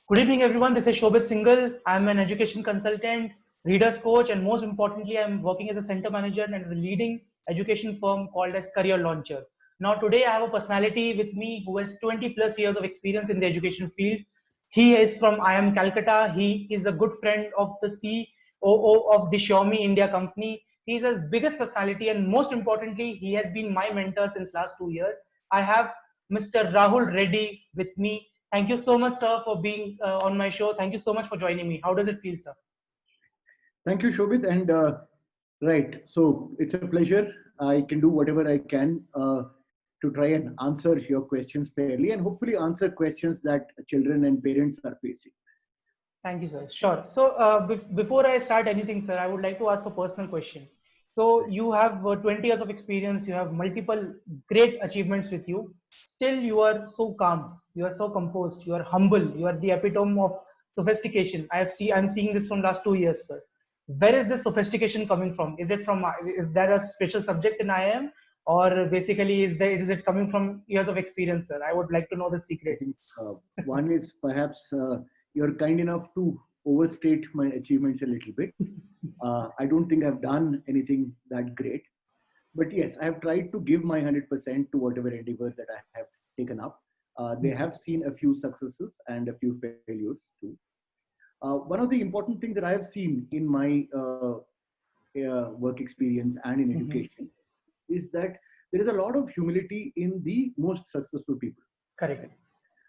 Good evening, everyone. This is Shobit Singhal. I'm an education consultant, readers coach, and most importantly, I'm working as a center manager at a leading education firm called as Career Launcher. Now, today I have a personality with me who has 20 plus years of experience in the education field. He is from IIM Calcutta. He is a good friend of the COO of the Xiaomi India company. He is his biggest personality, and most importantly, he has been my mentor since last 2 years. I have Mr. Rahul Reddy with me. Thank you so much, sir, for being on my show. Thank you so much for joining me. How does it feel, sir? Thank you, Shobit. And right, so it's a pleasure. I can do whatever I can to try and answer your questions fairly and hopefully answer questions that children and parents are facing. Thank you, sir. Sure. So, before I start anything, sir, I would like to ask a personal question. So, you have 20 years of experience, you have multiple great achievements with you. Still, you are so calm, you are so composed, you are humble, you are the epitome of sophistication. I'm seeing this from last 2 years, sir. Where is this sophistication coming from? Is it from, is there a special subject in IIM, or basically is it coming from years of experience, sir? I would like to know the I secrets. think one is perhaps you're kind enough to overstate my achievements a little bit. I don't think I've done anything that great. But yes, I have tried to give my 100% to whatever endeavor that I have taken up. They have seen a few successes and a few failures too. One of the important things that I have seen in my work experience and in Mhm. education is that there is a lot of humility in the most successful people. Correct.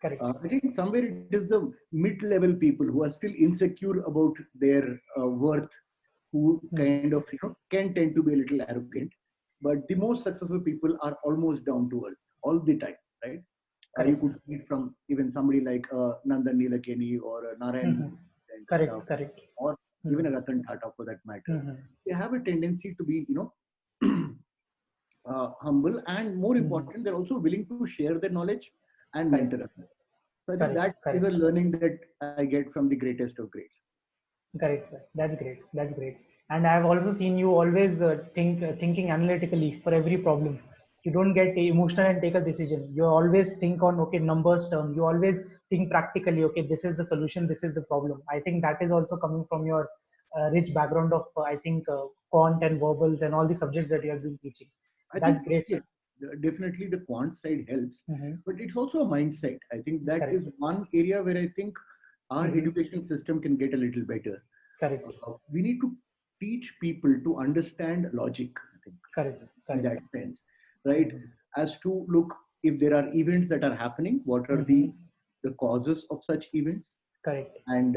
Correct. I think somewhere it is the mid-level people who are still insecure about their worth, who Mhm. kind of can tend to be a little arrogant. But the most successful people are almost down to earth all the time, right? You Correct. could see it from even somebody like Nandan Nilekani or Narayan Mhm. Moon and Correct. stuff, Correct. or even a Mhm. Ratan Tata for that matter. Mhm. They have a tendency to be, humble, and more Mhm. important, they're also willing to share their knowledge and mentor Correct. others. So I think Correct. that is a Correct. learning that I get from the greatest of greats. Correct, sir. That's great. That's great. And I've also seen you always thinking analytically for every problem. You don't get emotional and take a decision. You always think on okay numbers term. You always think practically. Okay, this is the solution. This is the problem. I think that is also coming from your rich background of I think quant and verbals and all the subjects that you have been teaching. I That's think, great, yes, sir. definitely the quant side helps, Hmm. but it's also a mindset. I think that is Correct. one area where I think our Hmm. education system can get a little better. Correct. We need to teach people to understand logic, I think, Correct. in Correct. that sense, right? Hmm. As to look, if there are events that are happening, what are Hmm. the causes of such events, Correct. and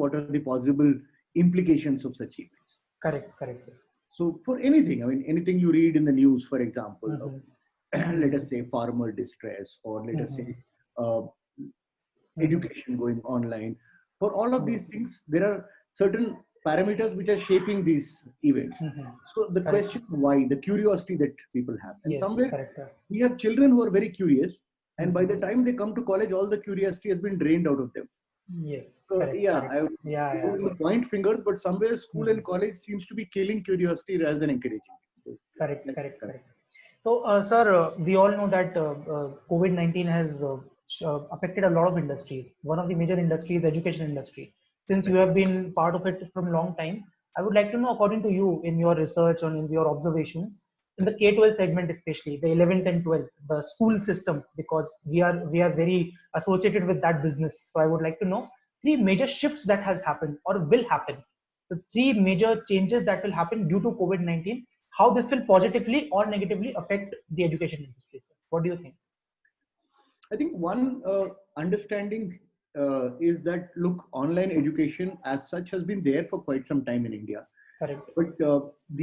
what are the possible implications of such events. Correct. Correct. So for anything, I mean, anything you read in the news, for example, Hmm. let Hmm. us say farmer distress, or let us say Hmm. uh, Hmm. education going online. For all of these Yes. things, there are certain parameters which are shaping these events. Hmm. So the Correct. question why, the curiosity that people have, and Yes. somewhere Correct. we have children who are very curious, and by the Hmm. time they come to college, all the curiosity has been drained out of them. Yes. So Correct. yeah, Correct. I Yeah. Yeah. don't want to point fingers, but somewhere school and Hmm. college seems to be killing curiosity rather than encouraging it. So yeah, Correct. that's Correct. correct. Correct. So, sir, we all know that COVID-19 has affected a lot of industries. One of the major industries, education industry. Since you Right. have been part of it from a long time, I would like to know, according to you, in your research and in your observations, in the K-12 segment, especially the 11th and 12th, the school system, because we are very associated with that business. So, I would like to know three major shifts that has happened or will happen. The three major changes that will happen due to COVID-19, how this will positively or negatively affect the education industry, sir. What do you think? I think one understanding is that look, online education as such has been there for quite some time in India, Correct. but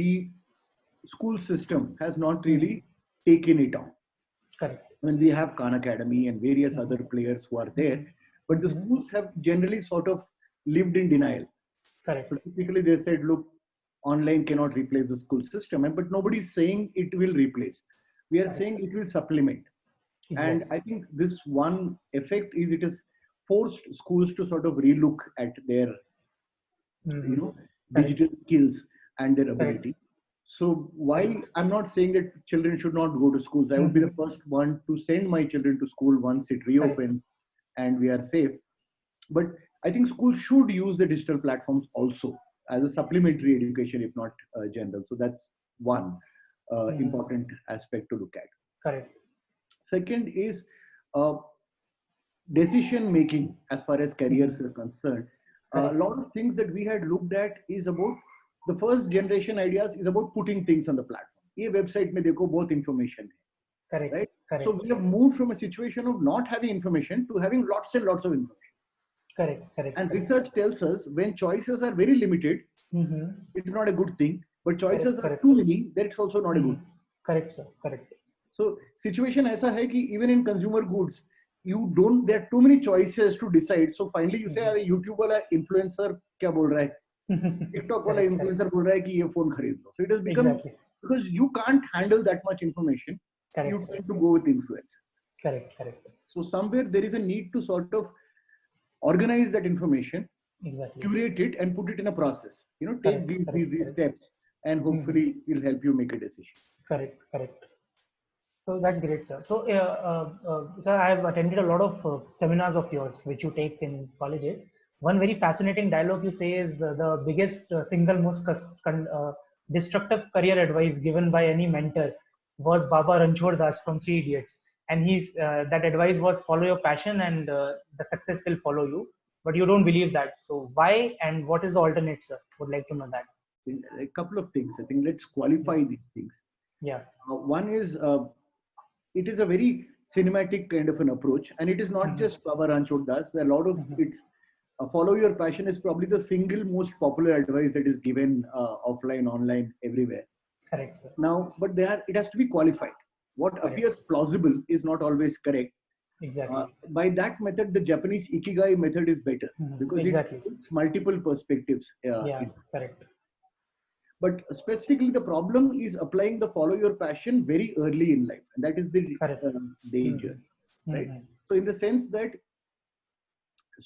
the school system has not Hmm. really taken it on. Correct. I mean, we have Khan Academy and various other Hmm. players who are there, Hmm. but the Hmm. schools have generally sort of lived in denial. So Correct. typically they said, look, online cannot replace the school system, but nobody is saying it will replace. We are Correct. saying it will supplement. And Exactly. I think this one effect is it has forced schools to sort of relook at their, you Hmm. know, Correct. digital skills and their Correct. ability. So while Correct. I'm not saying that children should not go to schools, I would be Hmm. the first one to send my children to school once it Correct. reopens and we are safe. But I think schools should use the digital platforms also as a supplementary education, if not general. So that's one Mhm. important aspect to look at. Correct. Second is uh, decision making as far as careers Mhm. are concerned. A Correct. lot of things that we had looked at is about the first generation ideas is about putting things on the platform. ये website में देखो बहुत information है, Correct. right? So Correct. we have moved from a situation of not having information to having lots and lots of information. Correct. Correct. And Correct. research tells us when choices are very limited, Mhm. it's not a good thing. But choices Correct. are Correct. too many, then it's also not a good Mhm. thing. Correct, sir. Correct. So situation ऐसा है कि even in consumer goods, you don't there are too many choices to decide. So finally you say Mhm. अरे YouTube वाला influencer क्या बोल रहा है, TikTok वाला Correct. Correct. influencer बोल रहा है कि ये phone खरीद लो. So it has become Exactly. because you can't handle that much information, you Correct, sir. tend to go with influence. Correct. Correct. So somewhere there is a need to sort of organize that information, Exactly. curate it, and put it in a process. You know, take Correct. these Correct. these Correct. steps, and Mhm. hopefully will help you make a decision. Correct. Correct. So that's great, sir. So, sir, I have attended a lot of seminars of yours, which you take in colleges. One very fascinating dialogue you say is the biggest single most destructive career advice given by any mentor was Baba Ranchhod Das from Three Idiots, and that advice was follow your passion and the success will follow you. But you don't believe that. So why and what is the alternate, sir? Would like to know that. A couple of things. I think let's Yeah. qualify these things. Yeah. One is it is a very cinematic kind of an approach, and it is not Hmm. just Baba Ranchhod Das. A lot of Hmm. it's follow your passion is probably the single most popular advice that is given offline, online, everywhere. Correct, sir. Now, but it has to be qualified. What Correct. appears plausible is not always correct. Exactly. By that method, the Japanese Ikigai method is better Mhm. because it Exactly. puts multiple perspectives Yeah, in. correct. But specifically, the problem is applying the follow your passion very early in life, and that is the Correct. danger, Mhm. right? Mhm. So, in the sense that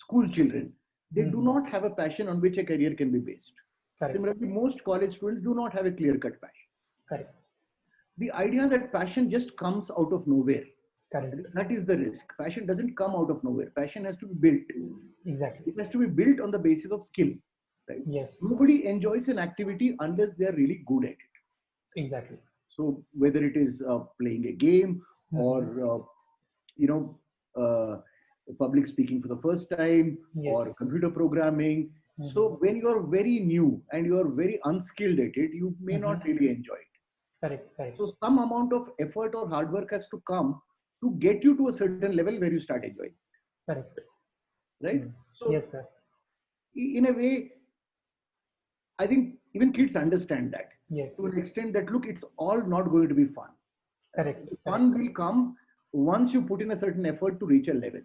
school children, they do Mhm. not have a passion on which a career can be based. Correct. Similarly, most college students do not have a clear-cut passion. Correct. The idea that passion just comes out of nowhere, Correct. that is the risk. Passion doesn't come out of nowhere. Passion has to be built. Exactly. It has to be built on the basis of skill, right? Yes. Nobody enjoys an activity unless they are really good at it. Exactly. So whether it is playing a game or Mhm. you know public speaking for the first time or Yes. computer programming. Mhm. So when you are very new and you are very unskilled at it, you may Mhm. not really enjoy it. Correct. Correct. So some amount of effort or hard work has to come to get you to a certain level where you start enjoying, Correct. right? Mm. So Yes, sir. in a way, I think even kids understand that to Yes. an extent that look, it's all not going to be fun. Correct. The Correct. fun will come once you put in a certain effort to reach a level.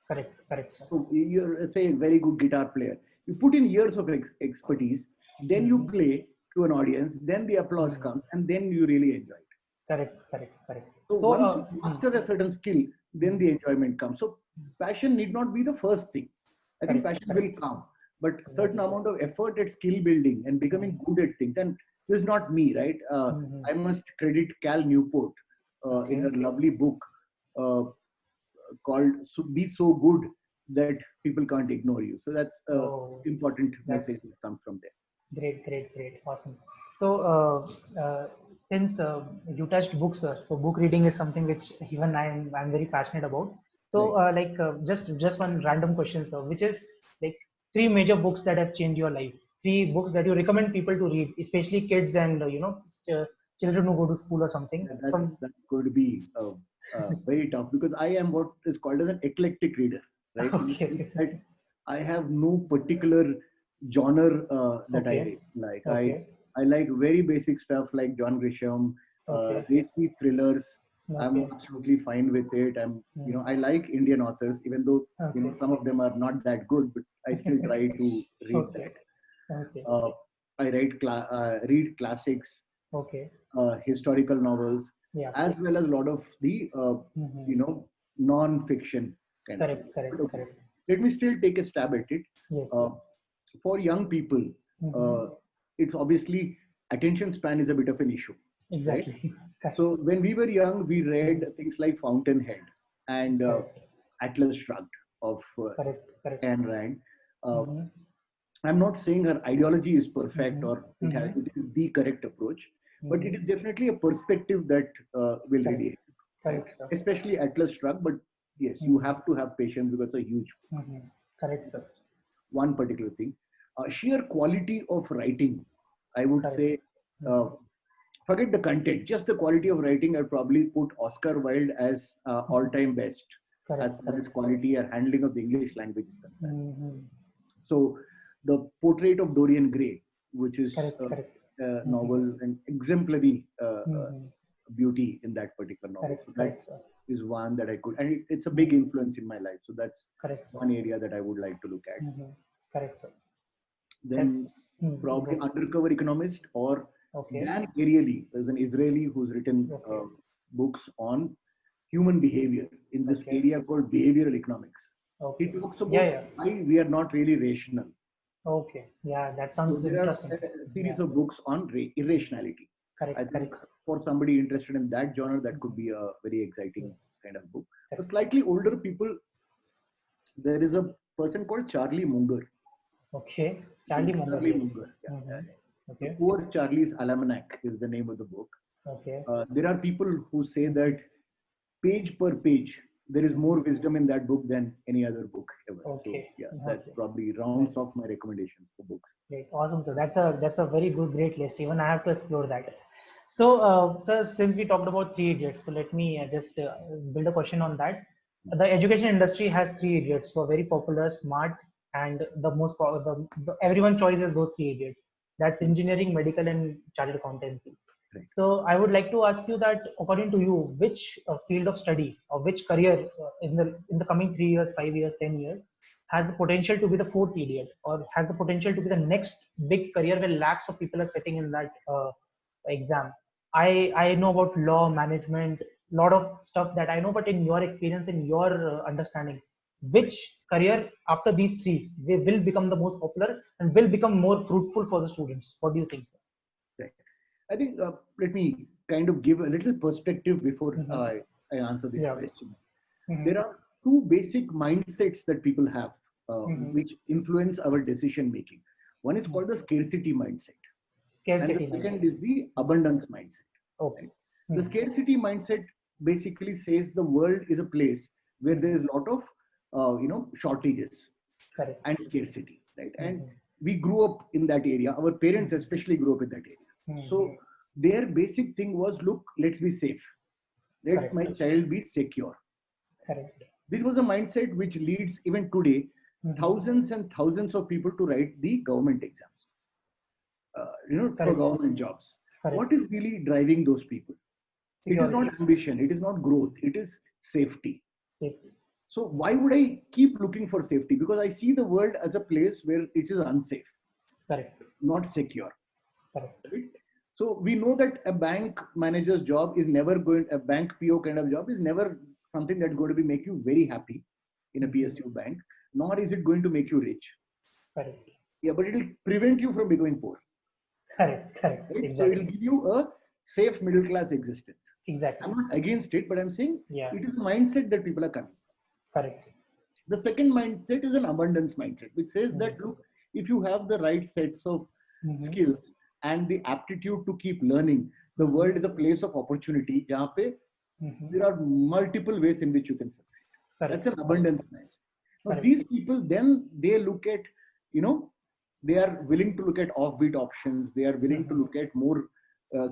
Correct. Correct, sir. So you're say a very good guitar player. You put in years of expertise, then you Mhm. play to an audience, then the applause Mhm. comes, and then you really enjoy it. Correct. Correct. Correct. So So, once you master a certain skill, then the enjoyment comes. So passion need not be the first thing. I think correct. passion Correct. will come, but certain Exactly. amount of effort at skill building and becoming Mhm. good at things. And this is not me, right? Mhm. I must credit Cal Newport in Okay. her lovely book uh, called "Be So Good That People Can't Ignore You." So that's Oh, important message that's that comes from there. great, great, great. Awesome. So, since you touched books, so book reading is something which even I'm very passionate about. So, Right. just one random question, sir, which is like three major books that have changed your life. Three books that you recommend people to read, especially kids and children who go to school or something. From That's going to be very tough because I am what is called as an eclectic reader, right? In the sense okay, that I have no particular genre that I okay, read. Like okay, I like very basic stuff like John Grisham, okay, racy thrillers. I'm okay, absolutely fine with it. mm, I like Indian authors, even though okay, some of them are not that good, but I still try to read okay, that. okay, Uh, I read classics, okay. historical novels, Yeah. as well as a lot of the Mhm. you know non-fiction kind of Correct, novels. But correct, okay, correct. let me still take a stab at it. Yes. Uh, for young people, Hmm. uh, it's obviously attention span is a bit of an issue, right? Exactly. Correct. So when we were young, we read Mhm. things like Fountainhead and Correct. Atlas Shrugged of Correct. Ayn Rand. Uh, Mhm. I'm not saying her ideology is perfect Mhm. or Mhm. it is the correct approach, but it Mhm. is definitely a perspective that will Correct. really help, right? Correct, sir. Especially Atlas Shrugged, but yes, you Mhm. have to have patience because it's a huge, Mhm. Correct, sir. one particular thing. Sheer quality of writing, I would Correct. say, uh, Mhm. forget the content, just the quality of writing. I'd probably put Oscar Wilde as all-time best as Correct. far as Correct. quality and handling of the English language is concerned. Mhm. So, the Portrait of Dorian Gray, which is Correct. Correct. a Mhm. novel and exemplary Mhm. beauty in that particular novel. Correct. So that Correct, sir. is one that I could, and it's a big Mhm. influence in my life. So that's Correct, sir. one area that I would like to look at. Mhm. Correct, sir. Then That's probably go. Undercover Economist or Okay. Dan Ariely is an Israeli who's written Okay. books on human behavior in this Okay. area called behavioral economics. He Okay. talks Yeah. about Yeah. why we are not really rational. Okay. Yeah. That So sounds there are interesting. a Yeah. series of books on irrationality. I Correct. think Correct. for somebody interested in that genre, that could Mhm. be a very Yeah. exciting kind of book. For Correct. slightly older people, there is a person called Charlie Munger. Okay. Charlie Munger. Charlie Yes. Munger. Yeah, yeah, Mhm. yeah. The Okay. Poor Charlie's Almanac is the name of the book. Okay. There are people who say Mhm. that page per page, there is more Mhm. wisdom in that book than any other book ever. So Okay. yeah, that's Okay. probably rounds That's off my recommendations for books. great. Awesome. So that's a very good, great list. Even I have to explore that. So, sir, since we talked about Three Idiots, so let me just build a question on that. The education industry has Three Idiots who are very popular, smart, and the everyone choices those Three Idiots. That's Hmm. engineering, medical, and chartered accountancy. Right. So I would like to ask you that, according to you, which field of study or which career in the coming 3 years, 5 years, 10 years has the potential to be the fourth idiot, or has the potential to be the next big career where lakhs of people are sitting in that exam? I know about law, management, lot of stuff that I know, but in your experience, in your understanding, Right. which career after these three will become the most popular and will become more fruitful for the students? What do you think, sir? Right. I think let me kind of give a little perspective before Mm-hmm. I answer these Yeah. questions. Mm-hmm. There are two basic mindsets that people have Mm-hmm. which influence our decision making. One is called the scarcity mindset, and the Scarcity second mindset. is the abundance mindset. Okay. Right? The Mm-hmm. scarcity mindset basically says the world is a place where there Mm-hmm. is a lot of shortages Correct. and scarcity, right? And Mm-hmm. we grew up in that area. Our parents Mm-hmm. especially grew up in that area. Mm-hmm. So their basic thing was, look, let's be safe. Let my Correct. child be secure. Correct. This was a mindset which leads even today Mm-hmm. thousands and thousands of people to write the government exams, for Correct. government jobs. Correct. What is really driving those people? It is not Security. ambition, it is not growth, it is safety. Safety. So Mm-hmm. why would I keep looking for safety? Because I see the world as a place where it is unsafe, Correct. not secure. Correct. Right? So we know that a bank manager's job is never going, a bank PO kind of job is never something that's going to be make you very happy in a Mm-hmm. PSU bank, nor is it going to make you rich. Correct. Yeah, but it will prevent you from becoming poor. Correct. Correct. Right? So it will Exactly. give you a safe middle class existence. I'm Exactly. not against it, but I'm saying Yeah. it is a mindset that people are coming. Correct. The second mindset is an abundance mindset, which says that Mm-hmm. look, if you have the right sets of Mm-hmm. skills and the aptitude to keep learning, the Mm-hmm. world is a place of opportunity. Jahan pe Mm-hmm. there are multiple ways in which you can succeed. That's Correct. an Correct. abundance mindset. Now Correct. these people then they look at, they are willing to look at offbeat options. They are willing to Mm-hmm. look at more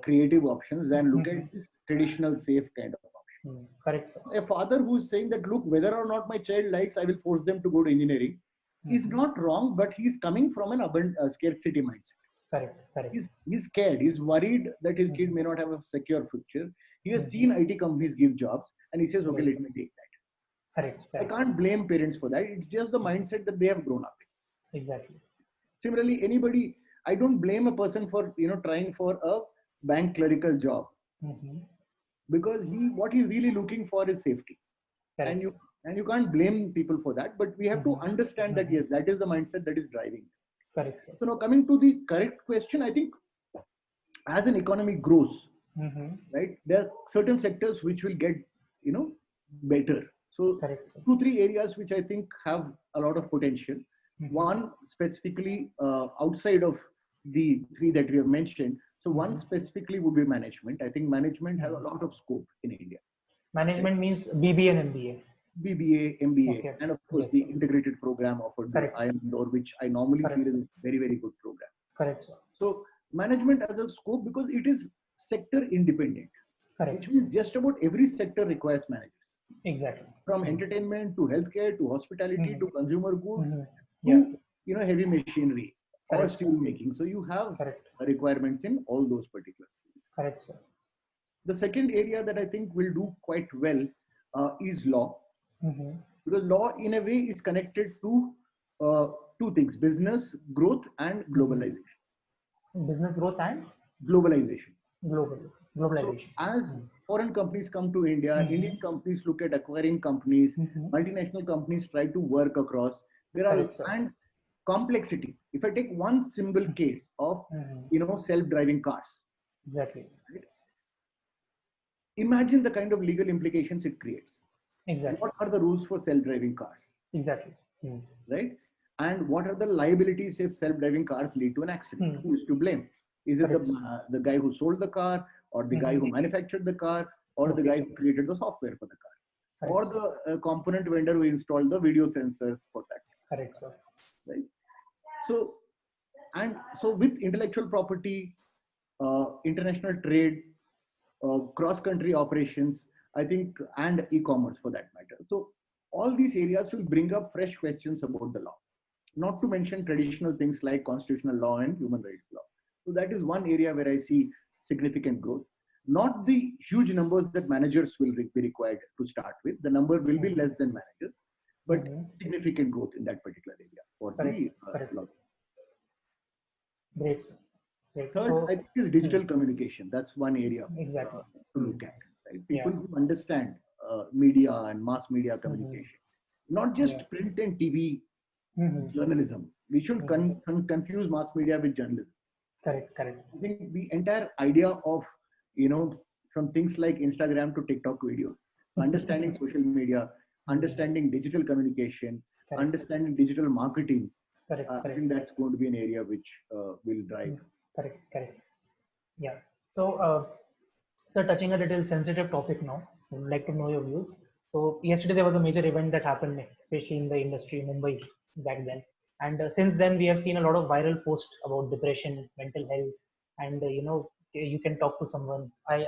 creative options than look Mm-hmm. at this traditional safe kind of option. Mm-hmm. Correct, sir. A father who's saying that, look, whether or not my child likes, I will force them to go to engineering, is Mm-hmm. not wrong, but he's coming from an scarcity mindset. Correct. Correct. He's scared. He's worried that his kid Mm-hmm. may not have a secure future. He has Mm-hmm. seen IT companies give jobs, and he says, okay, Right. let me take that. Correct. I Correct. can't blame parents for that. It's just the Mm-hmm. mindset that they have grown up in. Exactly. Similarly, anybody, I don't blame a person for trying for a bank clerical job, Mm-hmm. because what he's really looking for is safety, and Correct. you can't blame people for that. But we have to Mm-hmm. understand that Mm-hmm. yes, that is the mindset that is driving. Correct, sir. So now coming to the correct question, I think as an economy grows, Mm-hmm. right, there are certain sectors which will get better. So Correct. 2-3 areas which I think have a lot of potential. Mhm. One specifically outside of the three that we have mentioned. So one specifically would be management. I think management has a lot of scope in India. Management means BBA and MBA. BBA, MBA, Okay. and of course Yes, the sir. integrated program offered by Correct. IIMDOR, which I normally Correct. feel is a very, very good program. Correct, sir. So management as a scope because it is sector independent, Correct. which means just about every sector requires managers. Exactly. From entertainment to healthcare to hospitality to consumer goods Yeah. to heavy machinery or Correct. steel making. So you have Correct. requirements in all those particular. Correct, sir. The second area that I think will do quite well is law, because law in a way is connected to two things: business growth and globalization. Business growth and Globalization. So globalization. as foreign companies come to India, Indian companies look at acquiring companies, multinational companies try to work across. There are Correct, sir. and complexity. If I take one simple case of self-driving cars, Exactly. right? Imagine the kind of legal implications it creates. Exactly. What are the rules for self-driving cars? Exactly. Right? And what are the liabilities if self-driving cars lead to an accident? Who is to blame? Is it the guy who sold the car, or the guy who manufactured the car, or the guy who created the software for the car, or the component vendor who installed the video sensors for that? Correct, sir. Right? So, with intellectual property, international trade, cross-country operations, I think, and e-commerce for that matter. So all these areas will bring up fresh questions about the law, not to mention traditional things like constitutional law and human rights law. So that is one area where I see significant growth. Not the huge numbers that managers will be required to start with. The number will be less than managers, but significant growth in that particular area for the law. Great, sir. Great. Third, So, I think is digital communication. That's one area exactly. to look at. Right? People who understand media and mass media communication, not just print and TV journalism. We should confuse mass media with journalism. Correct. Correct. I think the entire idea of, from things like Instagram to TikTok videos, understanding social media, understanding digital communication, understanding digital marketing, I think that's going to be an area which will drive. Correct. Yeah. So, sir, touching a little sensitive topic now, I would like to know your views. So, yesterday there was a major event that happened, especially in the industry, Mumbai, back then. And since then, we have seen a lot of viral posts about depression, mental health, and you can talk to someone. I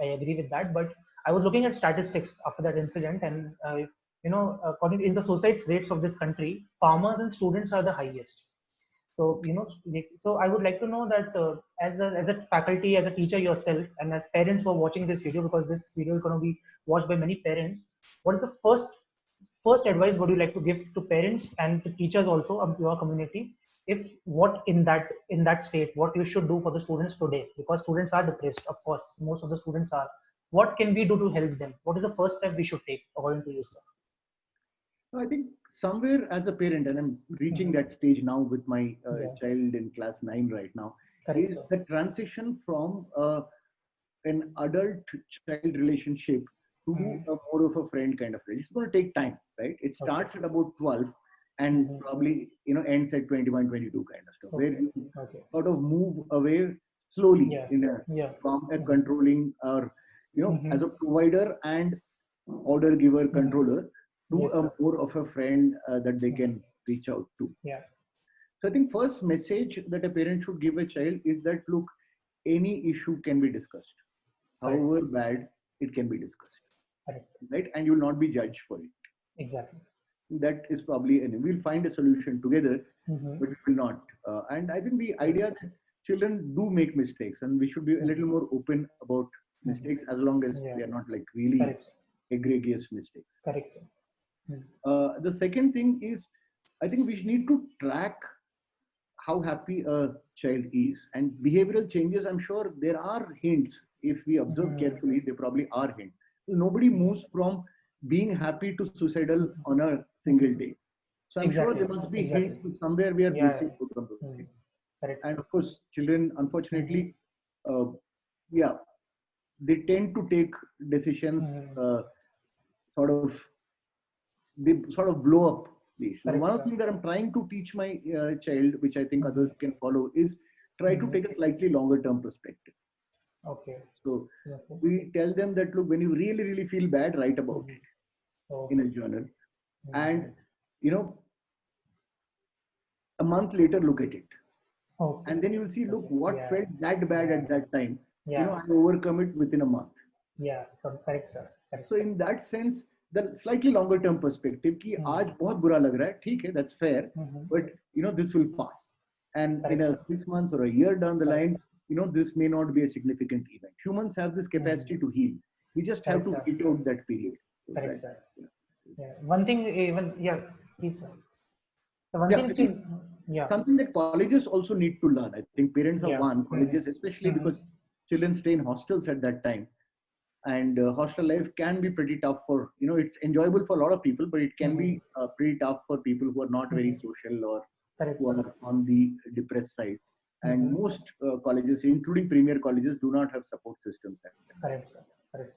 agree with that. But I was looking at statistics after that incident, and according in the suicide rates of this country, farmers and students are the highest. So so I would like to know that as a faculty, as a teacher yourself, and as parents who are watching this video, because this video is going to be watched by many parents, what is the first advice would you like to give to parents and to teachers also of your community, if what in that state, what you should do for the students today, because students are depressed, of course, most of the students are. What can we do to help them? What is the first step we should take according to you, sir? I think somewhere as a parent, and I'm reaching that stage now with my child in class 9 right now, is the transition from an adult-child relationship to a more of a friend kind of relationship. It's going to take time, right? It starts at about 12 and probably ends at 21, 22 kind of stuff, where you sort of move away slowly from a controlling or as a provider and order giver controller to a more of a friend that they can reach out to. So I think first message that a parent should give a child is that, look, any issue can be discussed. However bad, it can be discussed. Right? And you will not be judged for it. Exactly. That is probably, and we'll find a solution together, but it will not. And I think the idea that children do make mistakes, and we should be a little more open about mistakes, as long as they are not like really egregious mistakes. Correct. The second thing is, I think we need to track how happy a child is, and behavioral changes. I'm sure there are hints. If we observe carefully, there probably are hints. Nobody moves from being happy to suicidal on a single day. So I'm sure there must be hints somewhere we are missing out on those things. And of course, children, unfortunately, they tend to take decisions sort of they sort of blow up the issue. Correct, One of sir. the things that I'm trying to teach my child, which I think others can follow, is try to take a slightly longer term perspective. Okay. So Okay. we tell them that, look, when you really, really feel bad, write about it in a journal. And, you know, a month later, look at it. Okay. And then you will see, look, what Yeah. felt that bad at that time. Yeah. You know, I overcome it within a month. Yeah. Correct, sir. Correct. So in that sense, the slightly longer term perspective कि आज बहुत बुरा लग रहा है, ठीक है, that's fair, but you know this will pass, and in a 6 months or a year down the line, you know this may not be a significant event. Humans have this capacity to heal. We just have to wait out that period. So Correct, that, sir. Yeah. One thing, even please, sir. So one yeah, thing, something that colleges also need to learn. I think parents are one, colleges especially because children stay in hostels at that time. And hostel life can be pretty tough for, you know, it's enjoyable for a lot of people, but it can be pretty tough for people who are not very social or who are on the depressed side. And most colleges, including premier colleges, do not have support systems. Correct, sir. Correct.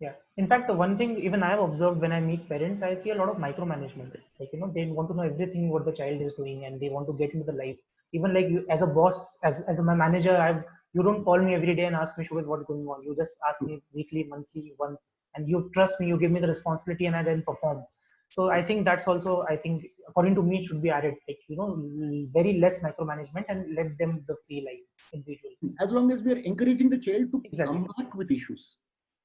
Yeah. In fact, one thing even I have observed when I meet parents, I see a lot of micromanagement. Like, you know, they want to know everything what the child is doing and they want to get into the life. Even like you, as a boss, as my manager, you don't call me every day and ask me, Shubhit, what's going on. You just ask me weekly, monthly, once, and you trust me, you give me the responsibility and I then perform. So I think that's also, I think, according to me, should be added. Like, you know, very less micromanagement and let them the free life individually. As long as we are encouraging the child to come back with issues.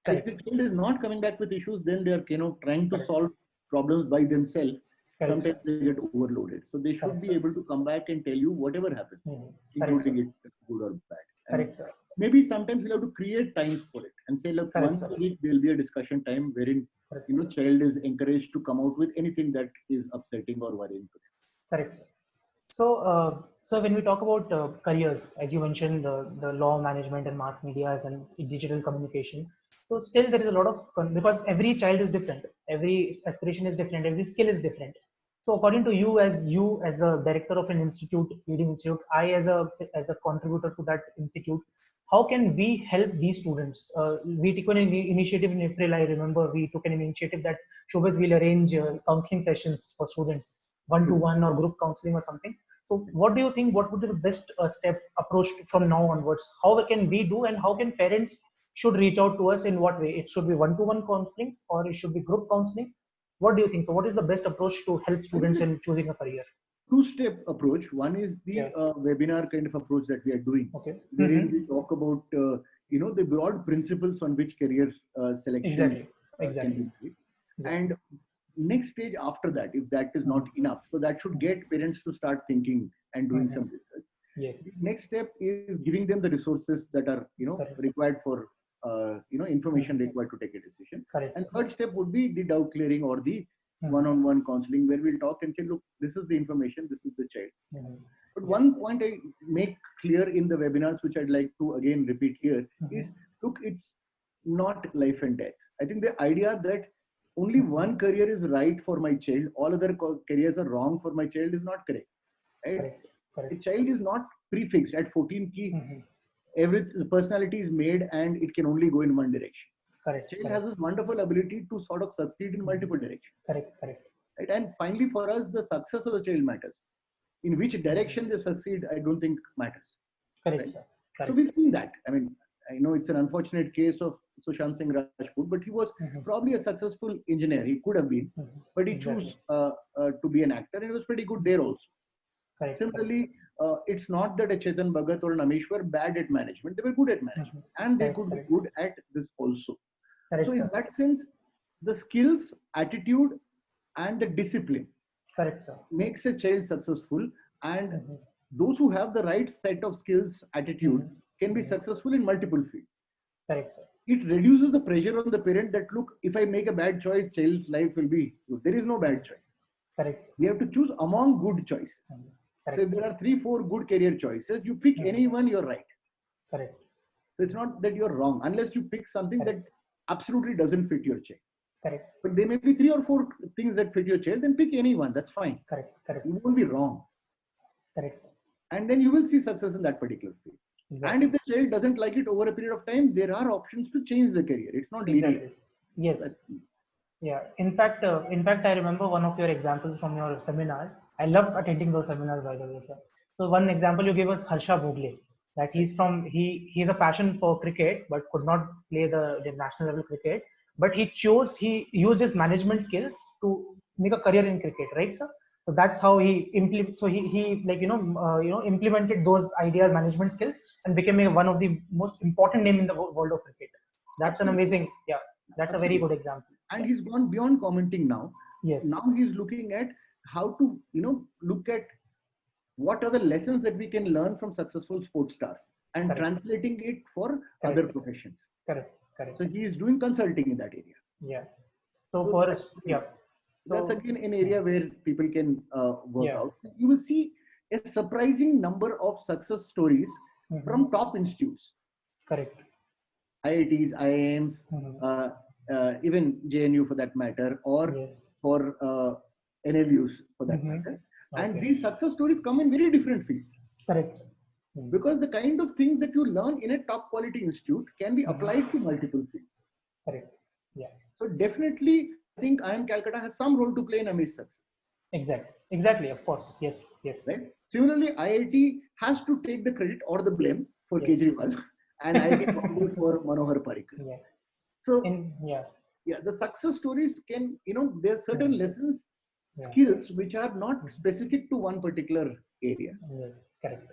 Correct. If the child is not coming back with issues, then they are, you know, trying to solve problems by themselves. Correct, sometimes they get overloaded. So they should be able to come back and tell you whatever happens, including it good or bad. Correct, sir. Maybe sometimes we'll have to create times for it and say, look, once a week there'll be a discussion time wherein you know child is encouraged to come out with anything that is upsetting or worrying to them. Correct, sir. So when we talk about careers, as you mentioned, the law, management, and mass media and digital communication, so still there is a lot of because every child is different, every aspiration is different, every skill is different. So according to you as a director of an institute, leading institute, I as a contributor to that institute, how can we help these students? We took an initiative in April. I remember we took an initiative that Shobhit will arrange counseling sessions for students, one-to-one or group counseling or something. So what do you think, what would be the best step approach from now onwards? How can we do and how can parents should reach out to us in what way? It should be one-to-one counseling or it should be group counseling. What do you think? So what is the best approach to help students in choosing a career? Two-step approach. One is the webinar kind of approach that we are doing. Okay. Wherein we talk about, you know, the broad principles on which career selection can be made. And next stage after that, if that is not enough, so that should get parents to start thinking and doing some research. The next step is giving them the resources that are, you know, required for, you know, information required to take a decision. And third step would be the doubt clearing or the one-on-one counseling, where we'll talk and say, look, this is the information, this is the child. But one point I make clear in the webinars, which I'd like to again repeat here, is look, it's not life and death. I think the idea that only one career is right for my child, all other careers are wrong for my child is not correct. Right? The child is not prefixed at 14 key. Every personality is made and it can only go in one direction. Child has this wonderful ability to sort of succeed in multiple directions. Right? And finally, for us, the success of the child matters. In which direction they succeed, I don't think matters. Right? So we've seen that. I mean, I know it's an unfortunate case of Sushant Singh Rajput, but he was probably a successful engineer. He could have been, but he chose to be an actor, and he was pretty good there also. Similarly, it's not that a Chetan Bhagat or an Amish were bad at management. They were good at management, and they could be good at this also. So in that sense, the skills, attitude, and the discipline makes a child successful, and those who have the right set of skills, attitude, can be successful in multiple fields. It reduces the pressure on the parent that, look, if I make a bad choice, child's life will be good. There is no bad choice. We have to choose among good choices. So if there are 3-4 good career choices, you pick any one, you're right. So it's not that you're wrong, unless you pick something that absolutely doesn't fit your child. But there may be 3 or 4 things that fit your child, then pick any one, that's fine. You won't be wrong. And then you will see success in that particular field. And if the child doesn't like it over a period of time, there are options to change the career. It's not linear. Yes. Yeah. In fact, I remember one of your examples from your seminars. I love attending those seminars, by the way, sir. So one example you gave was Harsha Bhogle. That he's a passion for cricket, but could not play the national level cricket. But he used his management skills to make a career in cricket, right, sir? So that's how he like implemented those ideas, management skills, and became one of the most important name in the world of cricket. That's an Absolutely. amazing, yeah. That's a very Absolutely. good example. And Yeah. he's gone beyond commenting now. Yes. Now he's looking at how to, look at what are the lessons that we can learn from successful sports stars and Correct. translating it for other Correct. professions. Correct. Correct. So he is doing consulting in that area. Yeah. So So for that's, us, yeah. that's So again an area where people can work yeah. out. You will see a surprising number of success stories from top institutes, Correct. IITs, IIMs, uh, even JNU for that matter, or Yes. for NLUs for that matter. And Okay. these success stories come in very different fields, Correct. because the kind of things that you learn in a top quality institute can be applied to multiple fields. Correct. Yeah. So definitely, I think IIM Calcutta has some role to play in Amish success. Exactly. Exactly. Of course. Yes. Yes. Right? Similarly, IIT has to take the credit or the blame for Yes. Kejriwal, and IIT Bombay for Manohar Parrikar. Yeah. So Yeah. yeah, the success stories can, there are certain lessons, Yeah. skills which are not specific to one particular area. Yes. Correct.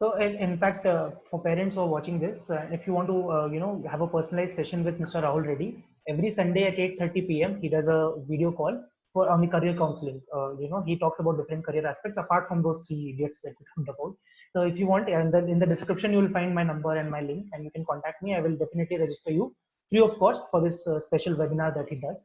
So, in fact, for parents who are watching this, if you want to, have a personalized session with Mr. Rahul Reddy, every Sunday at 8:30 p.m. he does a video call for on the career counseling. He talks about different career aspects apart from those three idiots that we talked about. So, if you want, and then in the description you will find my number and my link, and you can contact me. I will definitely register you free of cost for this special webinar that he does.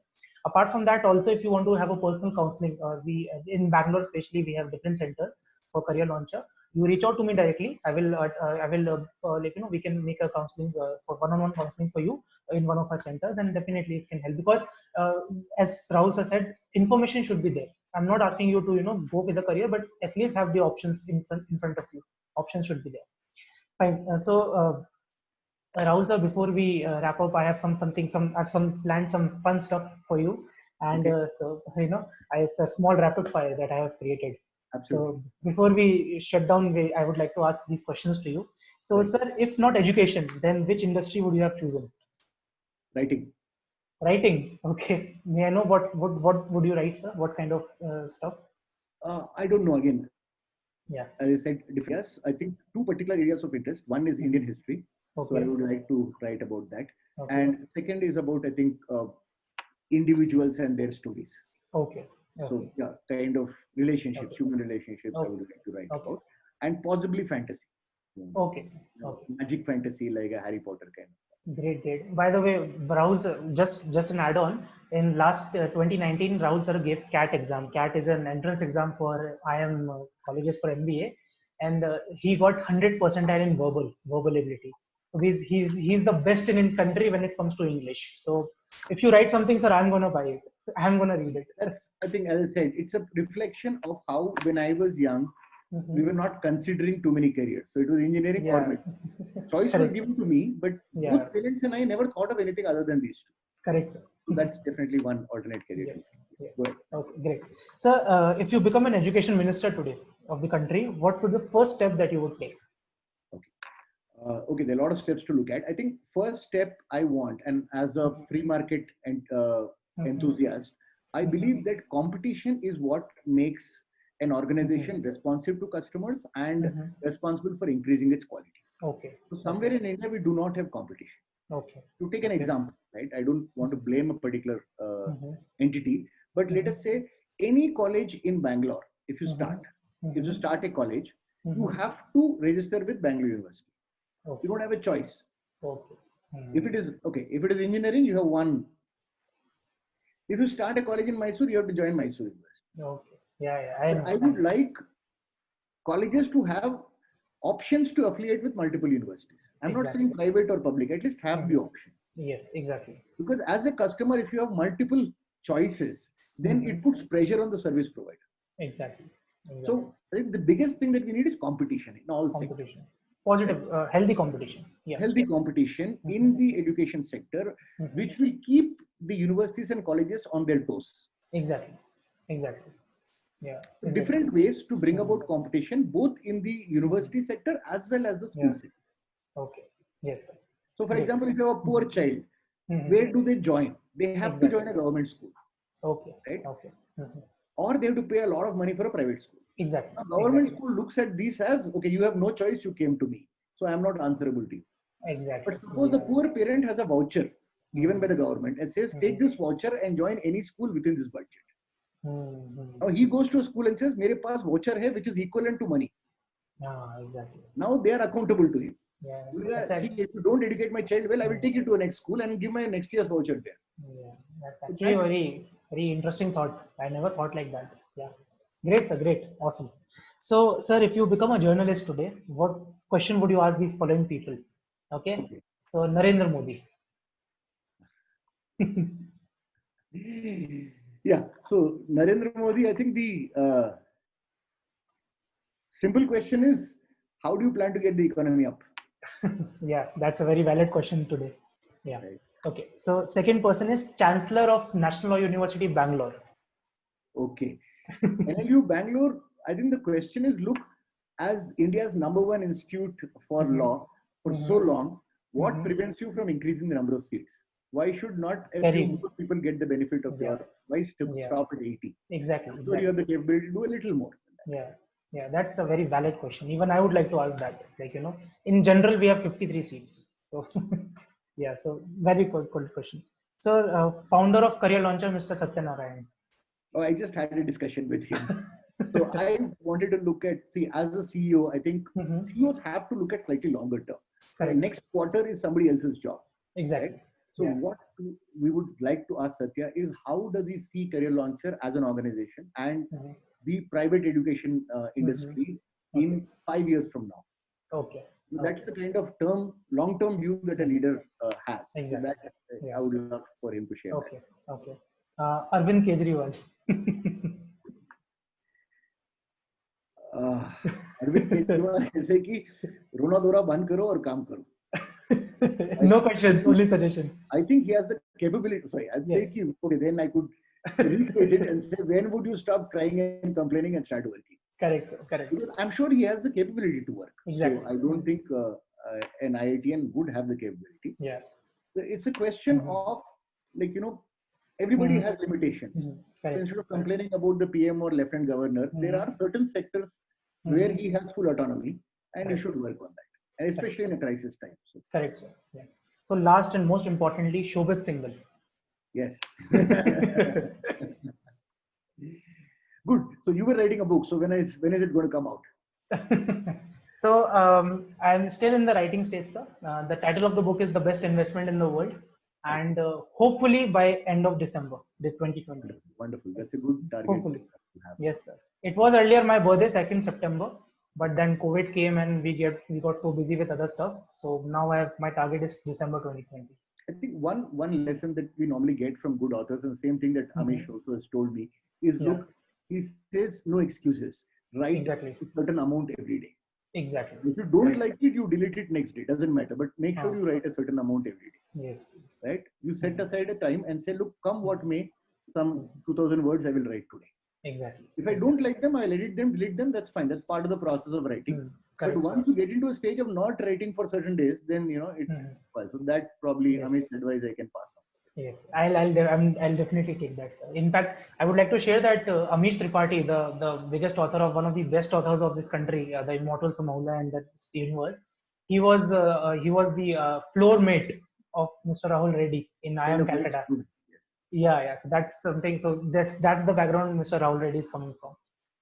Apart from that, also, if you want to have a personal counseling, we in Bangalore especially we have different centers for career launcher. You reach out to me directly. We can make a counseling for one-on-one counseling for you in one of our centers, and definitely it can help, because uh, as Rahul sir said, information should be there. I'm not asking you to go with the career, but at least have the options in front of you. Options should be there. Fine. Rahul sir, before we wrap up, I have some planned some fun stuff for you, and Okay, it's a small rapid fire that I have created. absolutely. So before we shut down, I would like to ask these questions to you. So, Right. sir, if not education, then which industry would you have chosen? Writing. Writing. Okay. May I know what would you write, sir? What kind of stuff? I don't know. Again, Yeah. as I said, yes, I think two particular areas of interest. One is Indian history, so I Okay. would like to write about that. Okay. And second is about, I think, individuals and their stories. Okay. So Okay. yeah, kind of relationships, Okay. human relationships, I Okay. would like to write Okay. about, and possibly fantasy. Okay. Okay. Magic fantasy like a Harry Potter kind. Great, great. By the way, Rahul sir, just an add-on. In last 2019, Rahul sir gave CAT exam. CAT is an entrance exam for IIM colleges for MBA, and he got 100 percentile in verbal ability. So he's the best in country when it comes to English. So if you write something, sir, I'm gonna buy it. I'm gonna read it. That's, I think, as I said, it's a reflection of how when I was young, we were not considering too many careers. So it was engineering or Yeah. medicine. Choice was Correct. given to me, but Yeah. both parents and I never thought of anything other than these two. Correct, sir. So that's definitely one alternate career. Yes. Yeah. Go ahead. Okay, great. So, if you become an education minister today of the country, what would the first step that you would take? Okay. Okay, there are a lot of steps to look at. I think first step I want, and as a free market and enthusiast, I believe that competition is what makes an organization responsive to customers and responsible for increasing its quality. Okay. So somewhere in India, we do not have competition. Okay. To take an Okay. example, right? I don't want to blame a particular Mhm. entity, but let us say any college in Bangalore, if you start, if you Mhm. start a college, you Mhm. have to register with Bangalore University. You Okay. don't have a choice. Okay. If it is okay, if it is engineering, you have one. If you start a college in Mysore, you have to join Mysore University. Okay. Yeah, yeah, I But know. I would like colleges to have options to affiliate with multiple universities. I'm not Exactly. saying private or public, at least have the option. Yes, exactly. Because as a customer, if you have multiple choices, then it puts pressure on the service provider. Exactly. Exactly. So I think the biggest thing that we need is competition in all sectors. Competition. Positive, healthy competition. Yeah. Healthy competition in the education sector, which will keep the universities and colleges on their toes. Exactly. Exactly. Yeah. So Exactly. different ways to bring about competition, both in the university sector as well as the school Yeah. sector. Okay. Yes, sir. So, for Great. example, if you have a poor child, Mhm. where do they join? They have to Exactly. join a government school, Okay. right? Okay. Or they have to pay a lot of money for a private school. Exactly. Now, government Exactly. school looks at these as, okay, you have no choice, you came to me, so I am not answerable to you. Exactly. But suppose the Yeah. poor parent has a voucher given by the government and says, take this voucher and join any school within this budget. Now he goes to a school and says, mere paas voucher hai, which is equivalent to money. Exactly. Now they are accountable to him. Yeah. If you don't educate my child well, I will take you to a next school and give my next year's voucher there. Yeah. That's So actually a very, very interesting thought. I never thought like that. Yeah. Great, sir. Great. Awesome. So, sir, if you become a journalist today, what question would you ask these following people? Okay. So, Narendra Modi. Yeah. So Narendra Modi, I think the simple question is, how do you plan to get the economy up? Yeah, that's a very valid question today. Yeah. Right. Okay. So, second person is Chancellor of National Law University, Bangalore. Okay. NLU Bangalore, I think the question is, look, as India's #1 institute for law for so long, what prevents you from increasing the number of seats? Why should not a few more people get the benefit of your? Why stop at 80? Exactly. I'm sure you have the capability to do a little more. Yeah. Yeah, that's a very valid question. Even I would like to ask that. Like, in general, we have 53 seats. So, yeah, so very good question. So, founder of Career Launcher, Mr. Satyanarayan. Oh, I just had a discussion with him. So I wanted to look at, see, as a CEO, I think CEOs have to look at slightly longer term. The next quarter is somebody else's job. Exactly. Right? So what we would like to ask Satya is, how does he see Career Launcher as an organization and the private education industry in 5 years from now? Okay. So that's the kind of long-term view that a leader has. Exactly. So that I would love for him to share. Okay. Okay. Arvind Kejriwal. Arvind Kejriwal ऐसे कि रोना धोना बंद करो और काम करो. No questions, only suggestion. I think he has the capability. Sorry, I'd say कि, okay, then I could rephrase it and say, when would you stop crying and complaining and start working? Correct, sir. Correct. Because I'm sure he has the capability to work. Exactly. So I don't think an IITian would have the capability. Yeah. So it's a question of, like, everybody has limitations. So instead of complaining about the PM or Lieutenant Governor, there are certain sectors where he has full autonomy, and he should work on that, and especially in a crisis time. So. Correct, sir. Yeah. So last and most importantly, Shobhit Singhal. Yes. Good. So you were writing a book. So when is it going to come out? So I'm still in the writing stage, sir. The title of the book is The Best Investment in the World, and hopefully by end of December, 2020. Wonderful. That's a good target. Hopefully. Yes, sir. It was earlier my birthday, 2nd September, but then COVID came and we got so busy with other stuff. So now my target is December 2020. I think one lesson that we normally get from good authors, and the same thing that Amish also has told me, is look, he says no excuses. Write a certain amount every day. Exactly. If you don't like it, you delete it next day. Doesn't matter. But make sure you write a certain amount every day. Yes. Right? You set aside a time and say, look, come what may, some 2,000 words I will write today. Exactly. If I don't like them, I'll edit them, delete them. That's fine. That's part of the process of writing. But once you get into a stage of not writing for certain days, then it's so that probably Amish's advice I can pass on. Yes, I'll definitely take that, sir. In fact, I would like to share that Amish Tripathi, the biggest author of one of the best authors of this country, the immortal Samaula and the universe, he was the floor mate of Mr. Rahul Reddy in IIM Calcutta. Yeah. So that's something. So that's the background Mr. Rahul Reddy is coming from.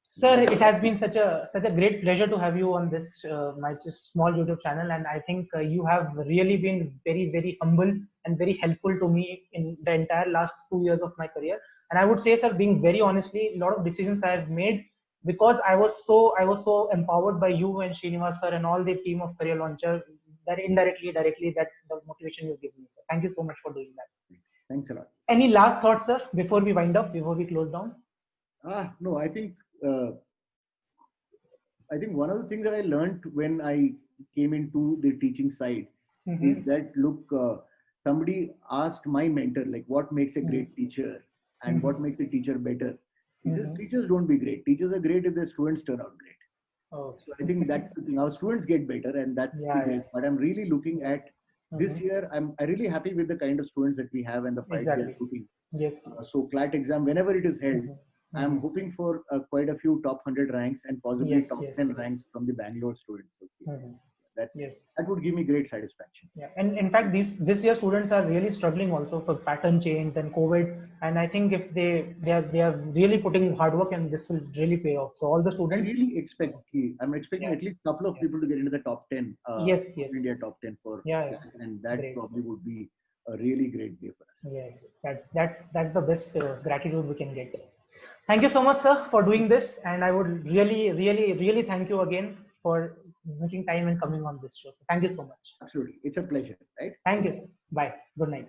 Sir, it has been such a great pleasure to have you on this my just small YouTube channel, and I think you have really been very, very humble and very helpful to me in the entire last 2 years of my career. And I would say, sir, being very honestly, a lot of decisions I have made because I was so empowered by you and Srinivas sir and all the team of Career Launcher, that indirectly, directly, that the motivation you give me, sir. Thank you so much for doing that. Thanks a lot. Any last thoughts, sir, before we wind up, before we close down? No, I think one of the things that I learned when I came into the teaching side is that look, somebody asked my mentor, like, what makes a great teacher and what makes a teacher better? He says, teachers don't be great. Teachers are great if their students turn out great. Oh. So I think that's the thing. Our students get better, and that's the great part. I'm really looking at this year. I'm really happy with the kind of students that we have and the fight they're putting. Yes. So CLAT exam, whenever it is held, I'm hoping for quite a few top 100 ranks and possibly top 10 ranks from the Bangalore students. That would give me great satisfaction. Yeah, and in fact, this year students are really struggling also for pattern change and COVID. And I think if they are really putting hard work, and this will really pay off. So all the students. I really expect. I'm expecting at least a couple of people to get into the top 10. Yes. India top 10 for. And that probably would be a really great day for us. Yes, that's the best gratitude we can get. Thank you so much, sir, for doing this, and I would really thank you again for making time and coming on this show. Thank you so much. Absolutely, it's a pleasure. Right? Thank you, sir. Bye. Good night.